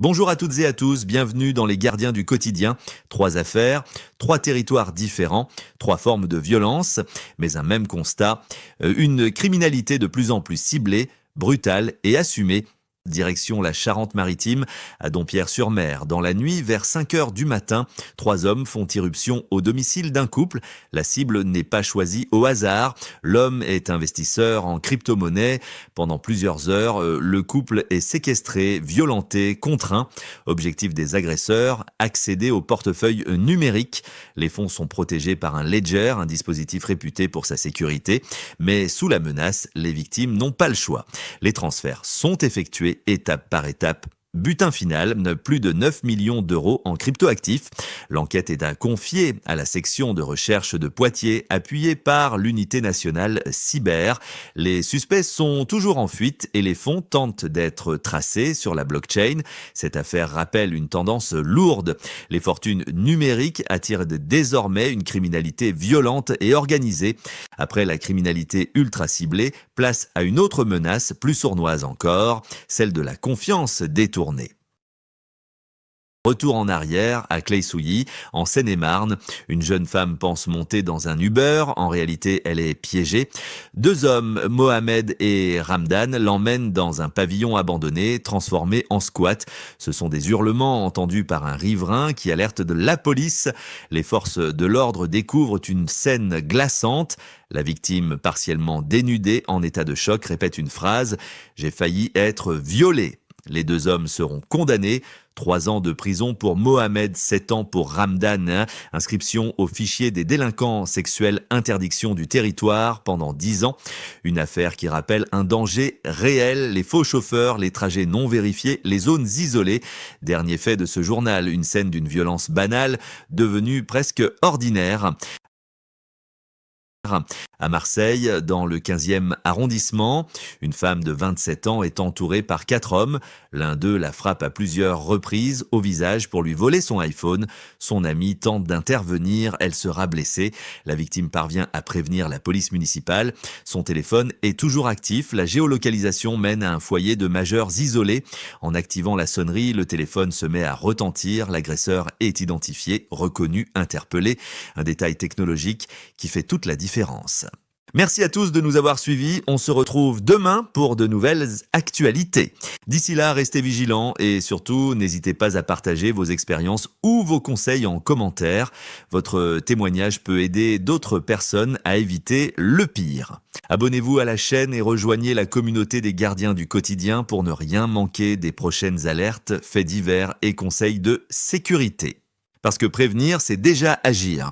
Bonjour à toutes et à tous, bienvenue dans les Gardiens du quotidien. 3 affaires, 3 territoires différents, 3 formes de violence, mais un même constat, une criminalité de plus en plus ciblée, brutale et assumée. Direction la Charente-Maritime, à Dompierre-sur-Mer. Dans la nuit, vers 5 heures du matin, 3 hommes font irruption au domicile d'un couple. La cible n'est pas choisie au hasard. L'homme est investisseur en crypto-monnaie. Pendant plusieurs heures, le couple est séquestré, violenté, contraint. Objectif des agresseurs, accéder au portefeuille numérique. Les fonds sont protégés par un ledger, un dispositif réputé pour sa sécurité. Mais sous la menace, les victimes n'ont pas le choix. Les transferts sont effectués étape par étape. Butin final, plus de 9 millions d'euros en cryptoactifs. L'enquête est à confier à la section de recherche de Poitiers, appuyée par l'unité nationale cyber. Les suspects sont toujours en fuite et les fonds tentent d'être tracés sur la blockchain. Cette affaire rappelle une tendance lourde. Les fortunes numériques attirent désormais une criminalité violente et organisée. Après la criminalité ultra ciblée, place à une autre menace plus sournoise encore, celle de la confiance détournée. Retour en arrière, à Claye-Souilly, en Seine-et-Marne. Une jeune femme pense monter dans un Uber. En réalité, elle est piégée. 2 hommes, Mohamed et Ramdan, l'emmènent dans un pavillon abandonné, transformé en squat. Ce sont des hurlements entendus par un riverain qui alerte de la police. Les forces de l'ordre découvrent une scène glaçante. La victime, partiellement dénudée, en état de choc, répète une phrase « J'ai failli être violée ». Les 2 hommes seront condamnés. 3 ans de prison pour Mohamed, 7 ans pour Ramdan. Inscription au fichier des délinquants sexuels, interdiction du territoire pendant 10 ans. Une affaire qui rappelle un danger réel, les faux chauffeurs, les trajets non vérifiés, les zones isolées. Dernier fait de ce journal, une scène d'une violence banale devenue presque ordinaire. À Marseille, dans le 15e arrondissement, une femme de 27 ans est entourée par 4 hommes. L'un d'eux la frappe à plusieurs reprises au visage pour lui voler son iPhone. Son amie tente d'intervenir, elle sera blessée. La victime parvient à prévenir la police municipale. Son téléphone est toujours actif. La géolocalisation mène à un foyer de majeurs isolés. En activant la sonnerie, le téléphone se met à retentir. L'agresseur est identifié, reconnu, interpellé. Un détail technologique qui fait toute la différence. Merci à tous de nous avoir suivis. On se retrouve demain pour de nouvelles actualités. D'ici là, restez vigilants et surtout, n'hésitez pas à partager vos expériences ou vos conseils en commentaire. Votre témoignage peut aider d'autres personnes à éviter le pire. Abonnez-vous à la chaîne et rejoignez la communauté des gardiens du quotidien pour ne rien manquer des prochaines alertes, faits divers et conseils de sécurité. Parce que prévenir, c'est déjà agir.